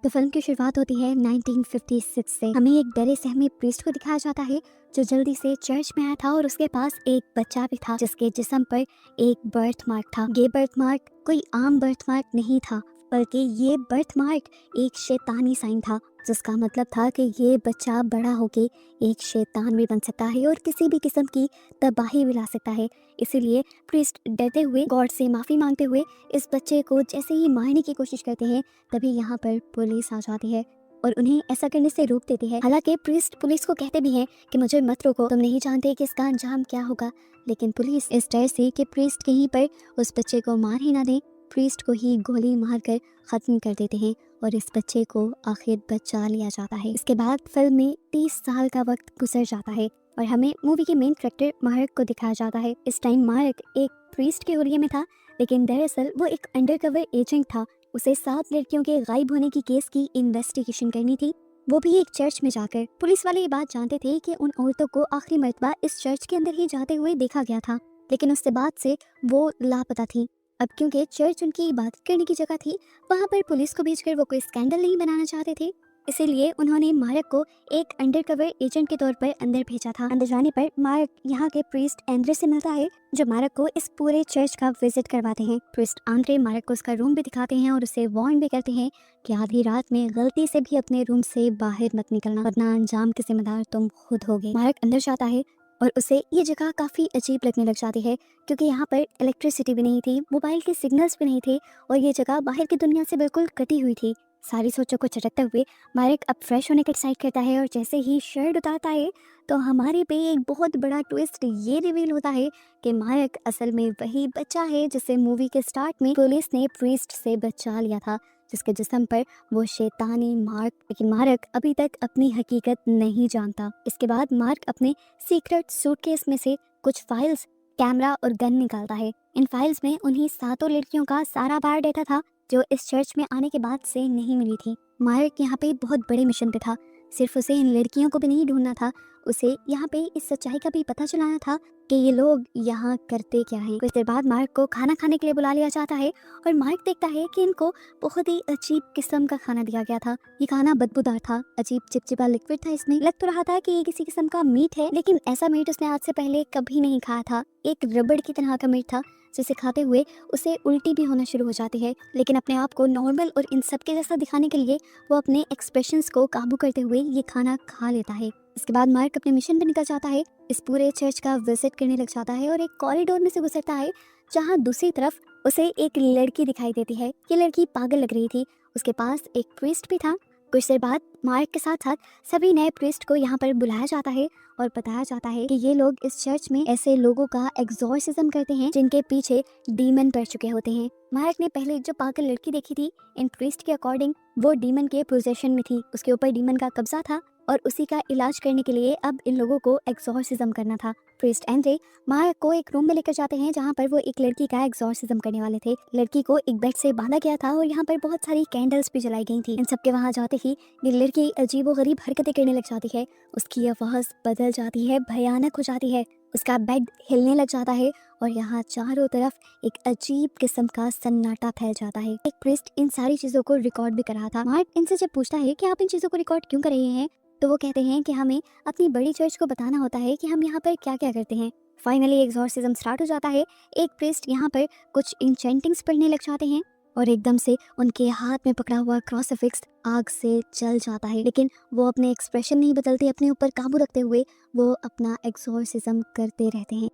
तो फिल्म की शुरुआत होती है 1956 से। हमें एक डरे सहमे प्रीस्ट को दिखाया जाता है जो जल्दी से चर्च में आया था और उसके पास एक बच्चा भी था जिसके जिस्म पर एक बर्थ मार्क था। ये बर्थ मार्क कोई आम बर्थ मार्क नहीं था, बल्कि ये बर्थ मार्क एक शैतानी साइन था, जिसका मतलब था कि ये बच्चा बड़ा होके एक शैतान भी बन सकता है और किसी भी किस्म की तबाही भी ला सकता है। इसीलिए प्रीस्ट डरते हुए गॉड से माफ़ी मांगते हुए इस बच्चे को जैसे ही मारने की कोशिश करते हैं, तभी यहाँ पर पुलिस आ जाती है और उन्हें ऐसा करने से रोक देती है। हालांकि प्रीस्ट पुलिस को कहते भी हैं कि मुझे मत रोको, तुम नहीं जानते कि इसका अंजाम क्या होगा। लेकिन पुलिस इस डर से कि प्रीस्ट कहीं पर उस बच्चे को मार ही ना दे, प्रीस्ट को ही गोली मारकर ख़त्म कर देते हैं और इस बच्चे को आखिर बचा लिया जाता है। इसके बाद फिल्म में 30 साल का वक्त गुजर जाता है और हमें मूवी के मेन कैरेक्टर मार्क को दिखाया जाता है। इस टाइम मार्क एक प्रीस्ट के हुलिये में था, लेकिन दरअसल वो एक अंडरकवर एजेंट था। उसे 7 लड़कियों के गायब होने की केस की इन्वेस्टिगेशन करनी थी, वो भी एक चर्च में जाकर। पुलिस वाले ये बात जानते थे कि उन औरतों को आखिरी मर्तबा इस चर्च के अंदर ही जाते हुए देखा गया था, लेकिन उसके बाद से वो लापता थी। अब क्योंकि चर्च उनकी इबादत करने की जगह थी, वहाँ पर पुलिस को भेजकर वो कोई स्कैंडल नहीं बनाना चाहते थे, इसीलिए उन्होंने मार्क को एक अंडरकवर एजेंट के तौर पर अंदर भेजा था। अंदर जाने पर मार्क यहाँ के प्रीस्ट एंड्रे से मिलता है, जो मार्क को इस पूरे चर्च का विजिट करवाते हैं। प्रीस्ट आंद्रे मार्क को उसका रूम भी दिखाते हैं और उसे वार्न भी करते हैं कि आधी रात में गलती से भी अपने रूम से बाहर मत निकलना, वरना अंजाम के जिम्मेदार तुम खुद होगे। मार्क अंदर जाता है और उसे ये जगह काफ़ी अजीब लगने लग जाती है, क्योंकि यहाँ पर इलेक्ट्रिसिटी भी नहीं थी, मोबाइल के सिग्नल्स भी नहीं थे और ये जगह बाहर की दुनिया से बिल्कुल कटी हुई थी। सारी सोचों को झटकते हुए मार्क अब फ्रेश होने का डिसाइड करता है और जैसे ही शर्ट उतारता है तो हमारे पे एक बहुत बड़ा ट्विस्ट ये रिवील होता है कि मार्क असल में वही बच्चा है जिसे मूवी के स्टार्ट में पुलिस ने प्रीस्ट से बचा लिया था, जिसके जिस्म पर वो शैतानी मार्क। लेकिन मार्क अभी तक अपनी हकीकत नहीं जानता। इसके बाद मार्क अपने सीक्रेट सूटकेस में से कुछ फाइल्स, कैमरा और गन निकालता है। इन फाइल्स में उन्हीं 7 लड़कियों का सारा बायोडाटा था जो इस चर्च में आने के बाद से नहीं मिली थी। मार्क यहाँ पे बहुत बड़े मिशन पे था। सिर्फ उसे इन लड़कियों को भी नहीं ढूंढना था, उसे यहाँ पे इस सच्चाई का भी पता चलाना था कि ये लोग यहाँ करते क्या हैं। कुछ देर बाद मार्क को खाना खाने के लिए बुला लिया जाता है और मार्क देखता है कि इनको बहुत ही अजीब किस्म का खाना दिया गया था। ये खाना बदबूदार था, अजीब चिपचिपा लिक्विड था, इसमें लग तो रहा था कि ये किसी किस्म का मीट है, लेकिन ऐसा मीट उसने आज से पहले कभी नहीं खाया था। एक रबड़ की तरह का मीट था जिसे खाते हुए उसे उल्टी भी होना शुरू हो जाती है। लेकिन अपने आप को नॉर्मल और इन सब के जैसा दिखाने के लिए वो अपने एक्सप्रेशंस को काबू करते हुए ये खाना खा लेता है। इसके बाद मार्क अपने मिशन पर निकल जाता है, इस पूरे चर्च का विजिट करने लग जाता है और एक कॉरिडोर में से गुजरता है जहाँ दूसरी तरफ उसे एक लड़की दिखाई देती है। ये लड़की पागल लग रही थी, उसके पास एक प्रीस्ट भी था। कुछ देर बाद मार्क के साथ साथ सभी नए प्रीस्ट को यहाँ पर बुलाया जाता है और बताया जाता है कि ये लोग इस चर्च में ऐसे लोगों का एग्जॉर्सिज्म करते हैं जिनके पीछे डीमन पड़ चुके होते हैं। मार्क ने पहले जो पागल लड़की देखी थी, इन प्रीस्ट के अकॉर्डिंग वो डीमन के पोजेशन में थी, उसके ऊपर डीमन का कब्जा था और उसी का इलाज करने के लिए अब इन लोगों को एग्जॉर्सिज्म करना था। प्रीस्ट एंड्रे मार्क को एक रूम में लेकर जाते हैं जहाँ पर वो एक लड़की का एग्जॉर्सिज्म करने वाले थे। लड़की को एक बेड से बांधा गया था और यहाँ पर बहुत सारी कैंडल्स भी जलाई गई थी। इन सबके वहाँ जाते ही ये लड़की अजीबोगरीब हरकतें करने लग जाती है, उसकी आवाज़ बदल जाती है, भयानक हो जाती है, उसका बेड हिलने लग जाता है और यहाँ चारों तरफ एक अजीब किस्म का सन्नाटा फैल जाता है। एक प्रीस्ट इन सारी चीज़ों को रिकॉर्ड भी कर रहा था। मार्क इनसे जब पूछता है कि आप इन चीज़ों को रिकॉर्ड क्यों कर रहे हैं, तो वो कहते हैं कि हमें अपनी बड़ी चर्च को बताना होता है कि हम यहाँ पर क्या क्या करते हैं। फाइनली एग्जॉर्सिज्म स्टार्ट हो जाता है। एक प्रीस्ट यहाँ पर कुछ इंचेंटिंग्स पढ़ने लग जाते हैं और एकदम से उनके हाथ में पकड़ा हुआ क्रूसीफिक्स आग से जल जाता है, लेकिन वो अपने एक्सप्रेशन नहीं बदलते, अपने ऊपर काबू रखते हुए वो अपना एग्जॉर्सिज्म करते रहते हैं।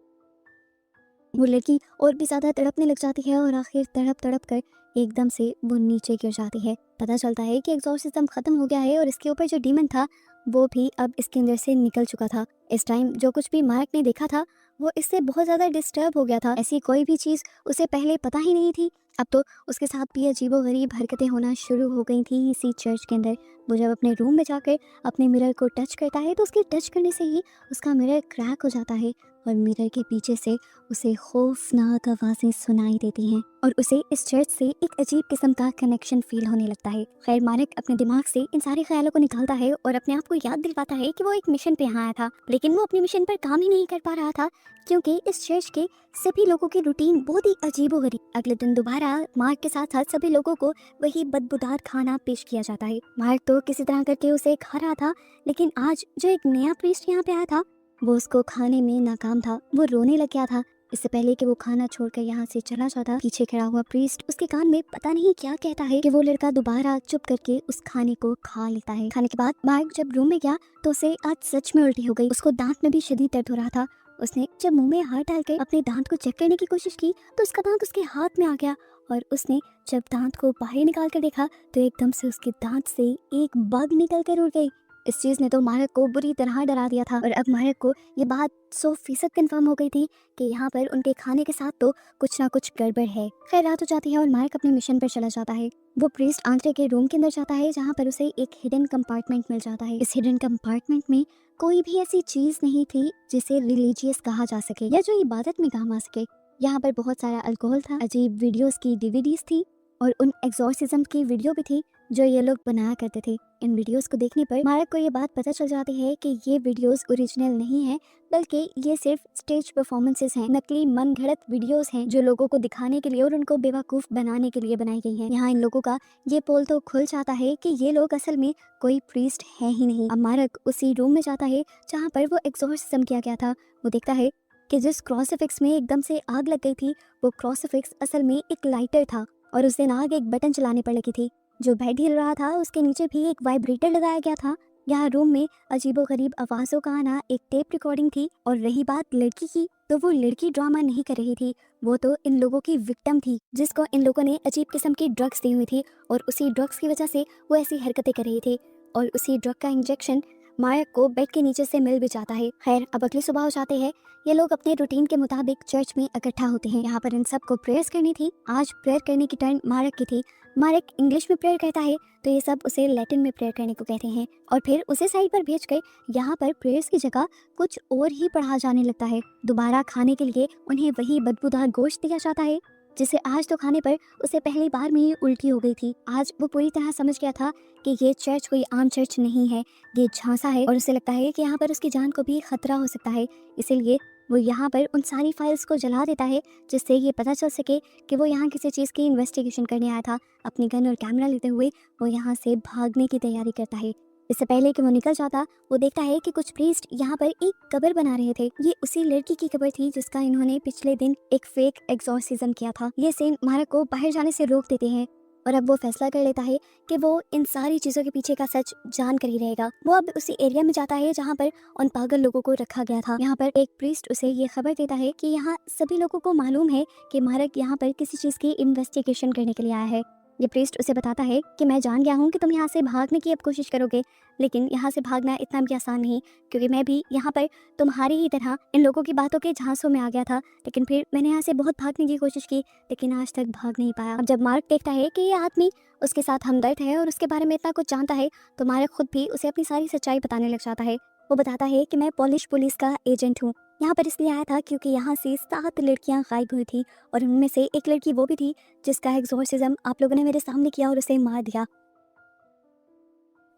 वो लड़की और भी ज़्यादा तड़पने लग जाती है और आखिर तड़प तड़प कर एकदम से वो नीचे गिर जाती है। पता चलता है कि एग्जॉर्सिज्म ख़त्म हो गया है और इसके ऊपर जो डीमन था वो भी अब इसके अंदर से निकल चुका था। इस टाइम जो कुछ भी मार्क ने देखा था वो इससे बहुत ज़्यादा डिस्टर्ब हो गया था। ऐसी कोई भी चीज़ उसे पहले पता ही नहीं थी। अब तो उसके साथ भी अजीबोगरीब हरकतें होना शुरू हो गई थी इसी चर्च के अंदर। वो जब अपने रूम में जाकर अपने मिरर को टच करता है तो उसके टच करने से ही उसका मिरर क्रैक हो जाता है और मिरर के पीछे से उसे खौफनाक आवाज़ें सुनाई देती हैं और उसे इस चर्च से एक अजीब किस्म का कनेक्शन फील होने लगता है। खैर मार्क अपने दिमाग से इन सारे ख्यालों को निकालता है और अपने आप को याद दिलवाता है कि वो एक मिशन पे यहाँ आया था, लेकिन वो अपने मिशन पर काम ही नहीं कर पा रहा था क्योंकि इस चर्च के सभी लोगों की रूटीन बहुत ही अजीबोगरीब। अगले दिन दोबारा मार्क के साथ साथ सभी लोगों को वही बदबूदार खाना पेश किया जाता है। मार्क तो किसी तरह करके उसे खा रहा था, लेकिन आज जो एक नया प्रीस्ट यहाँ पे आया था वो उसको खाने में नाकाम था। वो रोने लग गया था। इससे पहले कि वो खाना छोड़कर यहाँ से चला जाता, पीछे खड़ा हुआ प्रीस्ट उसके कान में पता नहीं क्या कहता है कि वो लड़का दोबारा चुप करके उस खाने को खा लेता है। खाने के बाद मार्क जब रूम में गया तो उसे आज सच में उल्टी हो गई। उसको दांत में भी शदीद दर्द हो रहा था। उसने जब मुंह में हाथ डालकर अपने दांत को चेक करने की कोशिश की तो उसका दांत उसके हाथ में आ गया और उसने जब दांत को बाहर निकाल कर देखा तो एकदम से उसके दांत से एक बग निकल कर उड़ गई। इस चीज़ ने तो मार्क को बुरी तरह डरा दिया था और अब मार्क को ये बात 100% कन्फर्म हो गई थी कि यहाँ पर उनके खाने के साथ तो कुछ ना कुछ गड़बड़ है। खैर रात हो जाती है और मार्क अपने मिशन पर चला जाता है। वो प्रीस्ट आंद्रे के रूम के अंदर जाता है जहाँ पर उसे एक हिडन कंपार्टमेंट मिल जाता है। इस हिडन कंपार्टमेंट में कोई भी ऐसी चीज़ नहीं थी जिसे रिलीजियस कहा जा सके या जो इबादत में काम आ सके। यहाँ पर बहुत सारा अल्कोहल था, अजीब वीडियोस की डीवीडीज थी और उन एग्जॉर्सिज्म की वीडियो भी थी जो ये लोग बनाया करते थे। इन वीडियोस को देखने पर मार्क को ये बात पता चल जाती है कि ये वीडियोस ओरिजिनल नहीं है, बल्कि ये सिर्फ स्टेज परफॉर्मेंसेस हैं, नकली मन घड़त वीडियोस हैं जो लोगों को दिखाने के लिए और उनको बेवकूफ़ बनाने के लिए बनाई गई हैं। यहाँ इन लोगों का ये पोल तो खुल जाता है कि ये लोग असल में कोई प्रीस्ट है ही नहीं। अब मार्क उसी रूम में जाता है जहाँ पर वो एग्जॉर्सिज्म किया गया था। वो देखता है कि जिस क्रॉसिफिक्स में एकदम से आग लग गई थी वो क्रॉसिफिक्स असल में एक लाइटर था और उस दिन आग एक बटन चलाने पर लगी थी। जो बेड हिल रहा था उसके नीचे भी एक वाइब्रेटर लगाया गया था। यहाँ रूम में अजीबोगरीब आवाज़ों का आना एक टेप रिकॉर्डिंग थी। और रही बात लड़की की, तो वो लड़की ड्रामा नहीं कर रही थी, वो तो इन लोगों की विक्टिम थी जिसको इन लोगों ने अजीब किस्म की ड्रग्स दी हुई थी और उसी ड्रग्स की वजह से वो ऐसी हरकतें कर रही थी और उसी ड्रग का इंजेक्शन मार्क को बेड के नीचे से मिल भी जाता है। खैर अब अगली सुबह हो जाते हैं। ये लोग अपने रूटीन के मुताबिक चर्च में इकट्ठा होते हैं। यहाँ पर इन सबको प्रेयर्स करनी थी। आज प्रेयर करने की टर्न मार्क की थी। मार्क इंग्लिश में प्रेयर करता है तो ये सब उसे लैटिन में प्रेयर करने को कहते हैं और फिर उसे साइड पर भेजकर यहाँ पर प्रेयर्स की जगह कुछ और ही पढ़ा जाने लगता है। दोबारा खाने के लिए उन्हें वही बदबूदार गोश्त दिया जाता है जिसे आज तो खाने पर उसे पहली बार में ही उल्टी हो गई थी। आज वो पूरी तरह समझ गया था कि ये चर्च कोई आम चर्च नहीं है, ये झांसा है और उसे लगता है कि यहाँ पर उसकी जान को भी खतरा हो सकता है। इसीलिए वो यहाँ पर उन सारी फाइल्स को जला देता है जिससे ये पता चल सके कि वो यहाँ किसी चीज़ की इन्वेस्टिगेशन करने आया था। अपनी गन और कैमरा लेते हुए वो यहाँ से भागने की तैयारी करता है। इससे पहले कि वो निकल जाता वो देखता है कि कुछ प्रीस्ट यहाँ पर एक कब्र बना रहे थे। ये उसी लड़की की कब्र थी जिसका इन्होंने पिछले दिन एक फेक एग्जॉर्सिज्म किया था। ये सीन मार्क को बाहर जाने से रोक देते हैं और अब वो फैसला कर लेता है कि वो इन सारी चीज़ों के पीछे का सच जान कर ही रहेगा। वो अब उसी एरिया में जाता है जहाँ पर उन पागल लोगों को रखा गया था। यहाँ पर एक प्रीस्ट उसे ये खबर देता है कि यहाँ सभी लोगों को मालूम है कि मार्क यहाँ पर किसी चीज़ की इन्वेस्टिगेशन करने के लिए आया है। ये प्रीस्ट उसे बताता है कि मैं जान गया हूँ कि तुम यहाँ से भागने की अब कोशिश करोगे, लेकिन यहाँ से भागना इतना भी आसान नहीं, क्योंकि मैं भी यहाँ पर तुम्हारी ही तरह इन लोगों की बातों के झांसों में आ गया था। लेकिन फिर मैंने यहाँ से बहुत भागने की कोशिश की, लेकिन आज तक भाग नहीं पाया। अब जब मार्क देखता है कि ये आदमी उसके साथ हमदर्द है और उसके बारे में इतना कुछ जानता है, तो मार्क खुद भी उसे अपनी सारी सच्चाई बताने लग जाता है। वो बताता है कि मैं पोलिश पुलिस का एजेंट हूँ, यहाँ पर इसलिए आया था क्योंकि यहाँ से 7 लड़कियाँ गायब हुई थी और उनमें से एक लड़की वो भी थी जिसका एग्जॉर्सिज्म आप लोगों ने मेरे सामने किया और उसे मार दिया।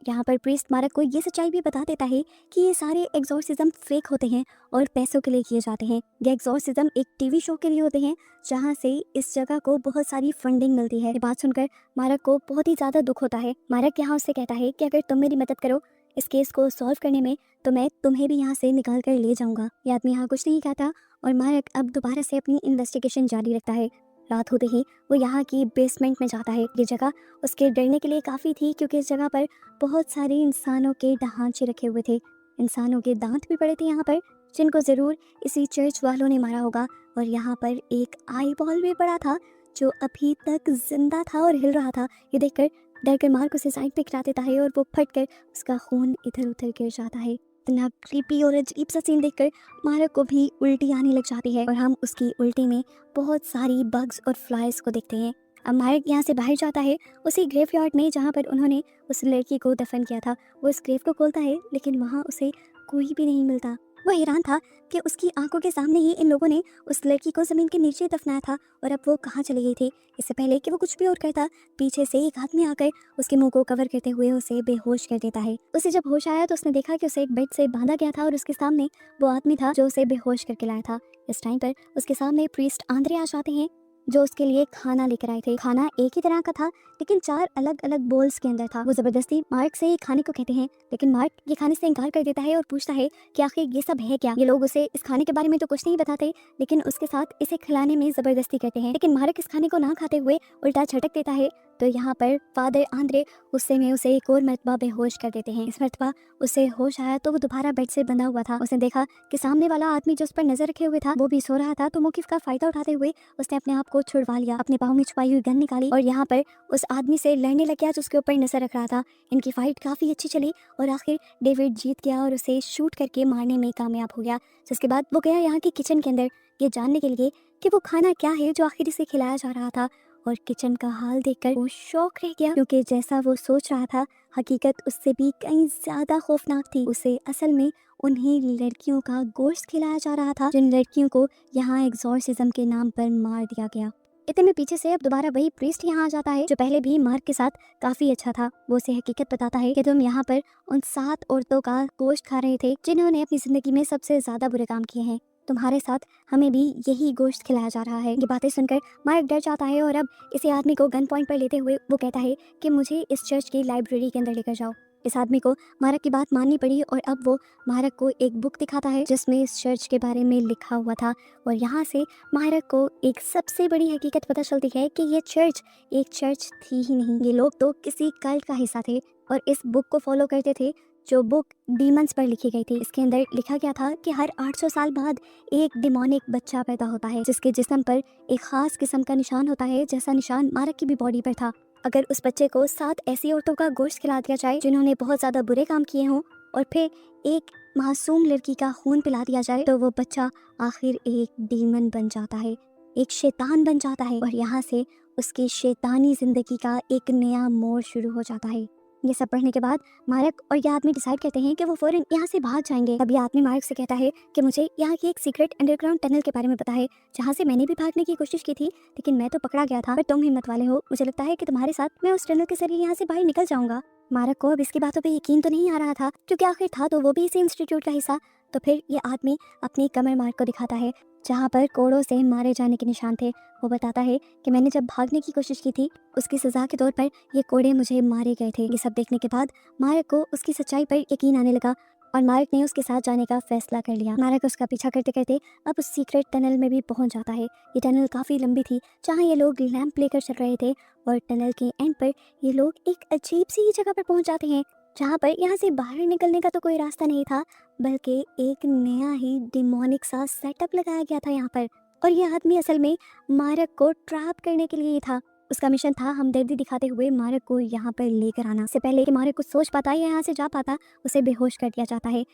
यहाँ पर प्रीस्ट मार्क को ये सच्चाई भी बता देता है कि ये सारे एग्जॉर्सिज्म फेक होते हैं और पैसों के लिए किए जाते हैं। ये एग्जॉर्सिज्म एक टीवी शो के लिए होते हैं जहाँ से इस जगह को बहुत सारी फंडिंग मिलती है। ये बात सुनकर मार्क को बहुत ही ज़्यादा दुख होता है। मार्क यहाँ उससे कहता है कि अगर तुम मेरी मदद करो इस केस को सॉल्व करने में तो मैं तुम्हें भी यहाँ से निकाल कर ले जाऊँगा। ये आदमी यहाँ कुछ नहीं कहता और मार्क अब दोबारा से अपनी इन्वेस्टिगेशन जारी रखता है। रात होते ही वो यहाँ की बेसमेंट में जाता है। ये जगह उसके डरने के लिए काफ़ी थी क्योंकि इस जगह पर बहुत सारे इंसानों के ढांचे रखे हुए थे। इंसानों के दांत भी पड़े थे यहाँ पर, जिनको ज़रूर इसी चर्च वालों ने मारा होगा। और यहाँ पर एक आई बॉल भी पड़ा था जो अभी तक जिंदा था और हिल रहा था। ये देखकर डरकर मार्क उसे साइड पे गिरा देता है और वो फट कर उसका खून इधर उधर गिर जाता है। इतना क्रीपी और अजीब सा सीन देखकर मार्क को भी उल्टी आने लग जाती है और हम उसकी उल्टी में बहुत सारी बग्स और फ्लाइज को देखते हैं। अब मार्क यहाँ से बाहर जाता है उसी ग्रेवयार्ड में जहाँ पर उन्होंने उस लड़की को दफन किया था। वो उस ग्रेव को खोलता है लेकिन वहाँ उसे कोई भी नहीं मिलता। वो हैरान था कि उसकी आंखों के सामने ही इन लोगों ने उस लड़की को ज़मीन के नीचे दफनाया था और अब वो कहाँ चली गई थी। इससे पहले कि वो कुछ भी और करता, पीछे से एक आदमी आकर उसके मुंह को कवर करते हुए उसे बेहोश कर देता है। उसे जब होश आया तो उसने देखा कि उसे एक बेड से बांधा गया था और उसके सामने वो आदमी था जो उसे बेहोश करके लाया था। इस टाइम पर उसके सामने प्रीस्ट आंद्रे आ जाते हैं जो उसके लिए खाना लेकर आए थे। खाना एक ही तरह का था लेकिन 4 अलग अलग बोल्स के अंदर था। वो जबरदस्ती मार्क से खाने को कहते हैं लेकिन मार्क ये खाने से इनकार कर देता है और पूछता है कि आखिर ये सब है क्या। ये लोग उसे इस खाने के बारे में तो कुछ नहीं बताते लेकिन उसके साथ इसे खिलाने में जबरदस्ती करते हैं। लेकिन मार्क इस खाने को ना खाते हुए उल्टा झटक देता है तो यहाँ पर फादर आंद्रे गुस्से में उसे एक और मरतबा बेहोश कर देते हैं। इस मरतबा उसे होश आया तो वो दोबारा बेड से बंधा हुआ था। उसने देखा कि सामने वाला आदमी जो उस पर नजर रखे हुए था वो भी सो रहा था, तो मौके का फायदा उठाते हुए उसने अपने आप को छुड़वा लिया, अपने पाँव में छुपाई हुई गन निकाली और यहाँ पर उस आदमी से लड़ने लग गया जिसके ऊपर नजर रख रहा था। इनकी फाइट काफी अच्छी चली और आखिर डेविड जीत गया और उसे शूट करके मारने में कामयाब हो गया। जिसके बाद वो गया यहाँ की किचन के अंदर ये जानने के लिए कि वो खाना क्या है जो आखिर इसे खिलाया जा रहा था। और किचन का हाल देखकर वो शॉक रह गया क्योंकि जैसा वो सोच रहा था हकीकत उससे भी कहीं ज्यादा खौफनाक थी। उसे असल में उन्हीं लड़कियों का गोश्त खिलाया जा रहा था जिन लड़कियों को यहाँ एग्जॉर्सिज्म के नाम पर मार दिया गया। इतने में पीछे से अब दोबारा वही प्रीस्ट यहाँ आ जाता है जो पहले भी मार्क के साथ काफी अच्छा था। वो उसे हकीकत बताता है कि तुम यहाँ पर उन 7 औरतों का गोश्त खा रहे थे जिन्होंने अपनी जिंदगी में सबसे ज्यादा बुरे काम किए हैं। तुम्हारे साथ हमें भी यही गोश्त खिलाया जा रहा है। ये बातें सुनकर मार्क डर जाता है और अब इसी आदमी को गन पॉइंट पर लेते हुए वो कहता है कि मुझे इस चर्च की लाइब्रेरी के अंदर लेकर जाओ। इस आदमी को मारक की बात माननी पड़ी और अब वो मारक को एक बुक दिखाता है जिसमें इस चर्च के बारे में लिखा हुआ था और यहाँ से मारक को एक सबसे बड़ी हकीकत पता चलती है कि ये चर्च एक चर्च थी ही नहीं, ये लोग तो किसी कल्ट का हिस्सा थे और इस बुक को फॉलो करते थे जो बुक डीमंस पर लिखी गई थी। इसके अंदर लिखा गया था कि हर 800 साल बाद एक डिमोनिक बच्चा पैदा होता है जिसके जिस्म पर एक खास किस्म का निशान होता है जैसा निशान मारक की भी बॉडी पर था। अगर उस बच्चे को 7 ऐसी औरतों का गोश्त खिला दिया जाए जिन्होंने बहुत ज़्यादा बुरे काम किए हों और फिर एक मासूम लड़की का खून पिला दिया जाए तो वो बच्चा आखिर एक डीमन बन जाता है, एक शैतान बन जाता है और यहाँ से उसकी शैतानी जिंदगी का एक नया मोड़ शुरू हो जाता है। ये सब पढ़ने के बाद मार्क और ये आदमी डिसाइड करते हैं कि वो फौरन यहाँ से भाग जाएंगे। तब ये आदमी मार्क से कहता है कि मुझे यहाँ की एक सीक्रेट अंडरग्राउंड टनल के बारे में पता है जहाँ से मैंने भी भागने की कोशिश की थी लेकिन मैं तो पकड़ा गया था, पर तुम हिम्मत वाले हो, मुझे लगता है कि तुम्हारे साथ मैं उस टनल के जरिए यहाँ से बाहर निकल जाऊंगा। मार्क को अब इसकी बातों पे यकीन तो नहीं आ रहा था क्योंकि आखिर था तो वो भी इसी इंस्टीट्यूट का हिस्सा। तो फिर ये आदमी अपनी कमर मार्क को दिखाता है जहाँ पर कोड़ों से मारे जाने के निशान थे। वो बताता है कि मैंने जब भागने की कोशिश की थी उसकी सजा के तौर पर ये कोड़े मुझे मारे गए थे। ये सब देखने के बाद मार्क को उसकी सच्चाई पर यकीन आने लगा और मार्क ने उसके साथ जाने का फैसला कर लिया। मार्क उसका पीछा करते करते अब उस सीक्रेट टनल में भी पहुंच जाता है। ये टनल काफ़ी लंबी थी जहाँ ये लोग लैंप लेकर चल रहे थे और टनल के एंड पर ये लोग एक अजीब सी जगह पर पहुंच जाते हैं जहाँ पर यहाँ से बाहर निकलने का तो कोई रास्ता नहीं था बल्कि एक नया ही डिमोनिक सा सेटअप लगाया गया था यहाँ पर। और ये आदमी असल में मार्क को ट्रैप करने के लिए ही था। उसका मिशन था हमदर्दी दिखाते हुए मार्क को यहाँ पर लेकर आना। इससे पहले कि मार्क कुछ सोच पाता या यहाँ से जा पाता उसे बेहोश कर दिया जाता है।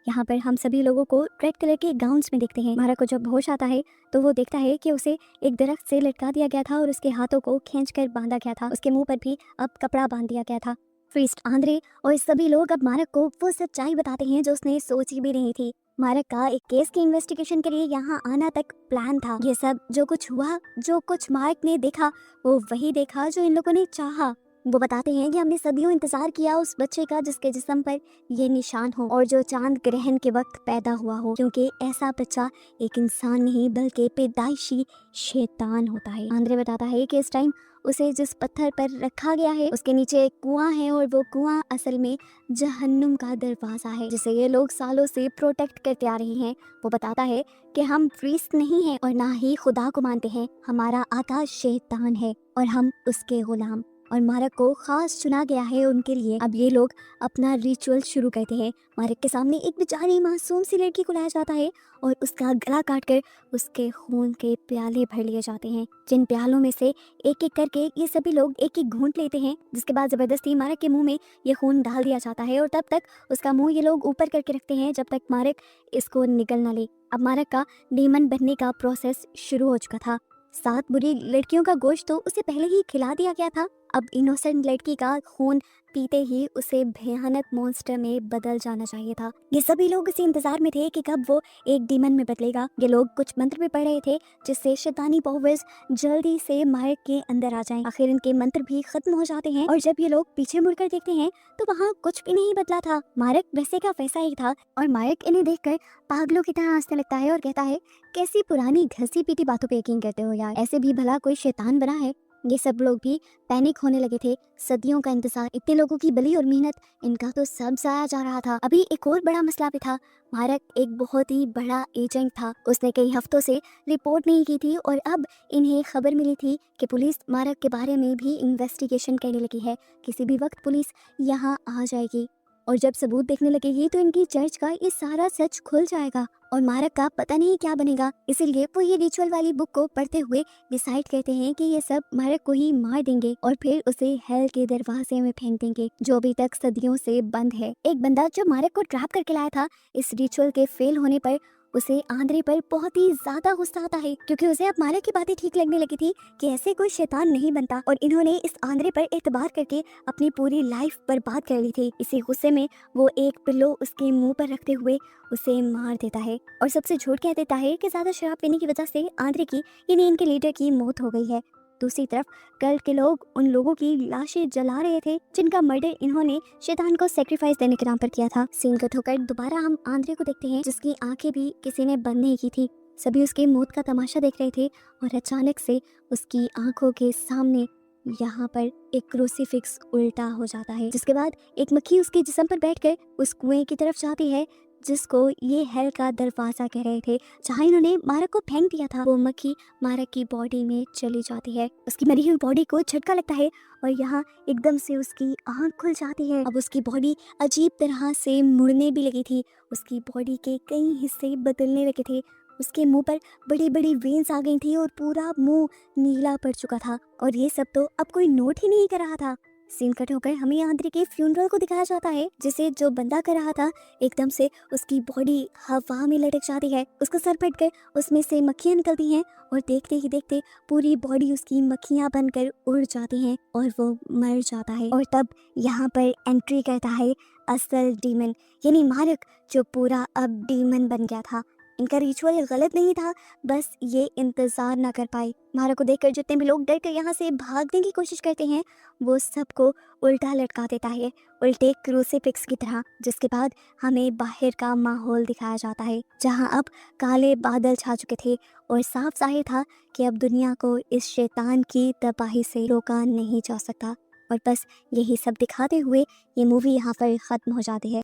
यहाँ पर हम सभी लोगों को रेड कलर के गाउन्स में देखते हैं। मार्क को जब होश आता है तो वो देखता है कि उसे एक दरख्त से लटका दिया गया था और उसके हाथों को खींचकर बांधा गया था। उसके मुंह पर भी अब कपड़ा बांध दिया गया था। प्रीस्ट आंद्रे और सभी लोग अब मार्क को वो सच्चाई बताते हैं जो उसने सोची भी नहीं थी। मार्क का एक केस की इन्वेस्टिगेशन के लिए यहाँ आना तक प्लान था। ये सब जो कुछ हुआ, जो कुछ मार्क ने देखा वो वही देखा जो इन लोगों ने चाहा। वो बताते हैं कि हमने सदियों इंतजार किया उस बच्चे का जिसके जिस्म पर ये निशान हो और जो चांद ग्रहण के वक्त पैदा हुआ हो, क्योंकि ऐसा बच्चा एक इंसान नहीं बल्कि पैदाइशी शैतान होता है। आंद्रे बताता है कि इस टाइम उसे जिस पत्थर पर रखा गया है उसके नीचे एक कुआं है और वो कुआं असल में जहन्नुम का दरवाजा है जिसे ये लोग सालों से प्रोटेक्ट करते आ रहे हैं। वो बताता है कि हम प्रीस्ट नहीं हैं और ना ही खुदा को मानते हैं, हमारा आका शैतान है और हम उसके गुलाम, और मार्क को खास चुना गया है उनके लिए। अब ये लोग अपना रिचुअल शुरू करते हैं। मार्क के सामने एक बेचारी मासूम सी लड़की को लाया जाता है और उसका गला काटकर उसके खून के प्याले भर लिए जाते हैं, जिन प्यालों में से एक एक करके ये सभी लोग एक एक घूंट लेते हैं, जिसके बाद जबरदस्ती मार्क के मुंह में ये खून डाल दिया जाता है और तब तक उसका मुंह ये लोग ऊपर करके रखते हैं जब तक मार्क इसको निगल ना ले। अब मार्क का डीमन बनने का प्रोसेस शुरू हो चुका था। 7 बुरी लड़कियों का गोश्त तो उसे पहले ही खिला दिया गया था अब इनोसेंट लड़की का खून पीते ही उसे भयानक मॉन्स्टर में बदल जाना चाहिए था। ये सभी लोग इसी इंतजार में थे कि कब वो एक डीमन में बदलेगा। ये लोग कुछ मंत्र भी पढ़ रहे थे जिससे शैतानी पावर्स जल्दी से मार्क के अंदर आ जाएं। आखिर इनके मंत्र भी खत्म हो जाते हैं और जब ये लोग पीछे मुड़कर देखते हैं तो वहाँ कुछ भी नहीं बदला था। मार्क वैसे का वैसा ही था और मार्क इन्हें देखकर पागलों की तरह हंसने लगता है और कहता है, कैसी पुरानी घसी पीटी बातों पे यकीन करते हो यार, ऐसे भी भला कोई शैतान बना है। ये सब लोग भी पैनिक होने लगे थे। सदियों का इंतजार, इतने लोगों की बलि और मेहनत, इनका तो सब जाया जा रहा था। अभी एक और बड़ा मसला भी था। मारक एक बहुत ही बड़ा एजेंट था। उसने कई हफ्तों से रिपोर्ट नहीं की थी और अब इन्हें खबर मिली थी कि पुलिस मारक के बारे में भी इन्वेस्टिगेशन करने लगी है। किसी भी वक्त पुलिस यहाँ आ जाएगी और जब सबूत देखने लगेगी तो इनकी चर्च का ये सारा सच खुल जाएगा और मारक का पता नहीं क्या बनेगा। इसीलिए वो ये रिचुअल वाली बुक को पढ़ते हुए डिसाइड करते हैं कि ये सब मारक को ही मार देंगे और फिर उसे हेल के दरवाजे में फेंक देंगे जो अभी तक सदियों से बंद है। एक बंदा जो मारक को ट्रैप करके लाया था, इस रिचुअल के फेल होने पर उसे आंद्रे पर बहुत ही ज्यादा गुस्सा आता है क्योंकि उसे अब मारक की बातें ठीक लगने लगी थी कि ऐसे कोई शैतान नहीं बनता और इन्होंने इस आंद्रे पर एतबार करके अपनी पूरी लाइफ बर्बाद कर ली थी। इसी गुस्से में वो एक पिल्लो उसके मुंह पर रखते हुए उसे मार देता है और सबसे झूठ कह देता है कि ज्यादा शराब पीने की वजह से आंद्रे की यानी इनके लीडर की मौत हो गई है। दूसरी तरफ कल के लोग उन लोगों की लाशें जला रहे थे जिनका मर्डर इन्होंने शैतान को सेक्रीफाइस देने के नाम पर किया था। सीन कट होकर दोबारा हम आंद्रे को देखते हैं जिसकी आंखें भी किसी ने बंद नहीं की थी। सभी उसके मौत का तमाशा देख रहे थे और अचानक से उसकी आंखों के सामने यहाँ पर एक क्रूसीफिक्स उल्टा हो जाता है, जिसके बाद एक मक्खी उसके जिस्म पर बैठकर उस कुएं की तरफ जाती है जिसको ये हेल का दरवाजा कह रहे थे, जहाँ इन्होंने मारक को फेंक दिया था। वो मक्खी मारक की बॉडी में चली जाती है। उसकी मरी हुई बॉडी को झटका लगता है और यहाँ एकदम से उसकी आंख खुल जाती है। अब उसकी बॉडी अजीब तरह से मुड़ने भी लगी थी। उसकी बॉडी के कई हिस्से बदलने लगे थे। उसके मुंह पर बड़ी बड़ी वेन्स आ गई थी और पूरा मुंह नीला पड़ चुका था और ये सब तो अब कोई नोट ही नहीं कर रहा था। सीन कट होकर हमें आंद्रे के फ्यूनरल को दिखाया जाता है जिसे जो बंदा कर रहा था एकदम से उसकी बॉडी हवा में लटक जाती है। उसका सर फटकर उसमें से मक्खियां निकलती हैं और देखते ही देखते पूरी बॉडी उसकी मक्खियां बनकर उड़ जाती हैं और वो मर जाता है। और तब यहाँ पर एंट्री करता है असल डीमन यानी मारक, जो पूरा अब डीमन बन गया था। इनका रिचुअल गलत नहीं था, बस ये इंतजार ना कर पाए। मारा को देखकर जितने भी लोग डर कर यहाँ से भागने की कोशिश करते हैं वो सबको उल्टा लटका देता है, उल्टे क्रूसीफिक्स की तरह। जिसके बाद हमें बाहर का माहौल दिखाया जाता है जहाँ अब काले बादल छा चुके थे और साफ जाहिर था कि अब दुनिया को इस शैतान की तबाही से रोका नहीं जा सकता। और बस यही सब दिखाते हुए ये मूवी यहाँ पर ख़त्म हो जाती है।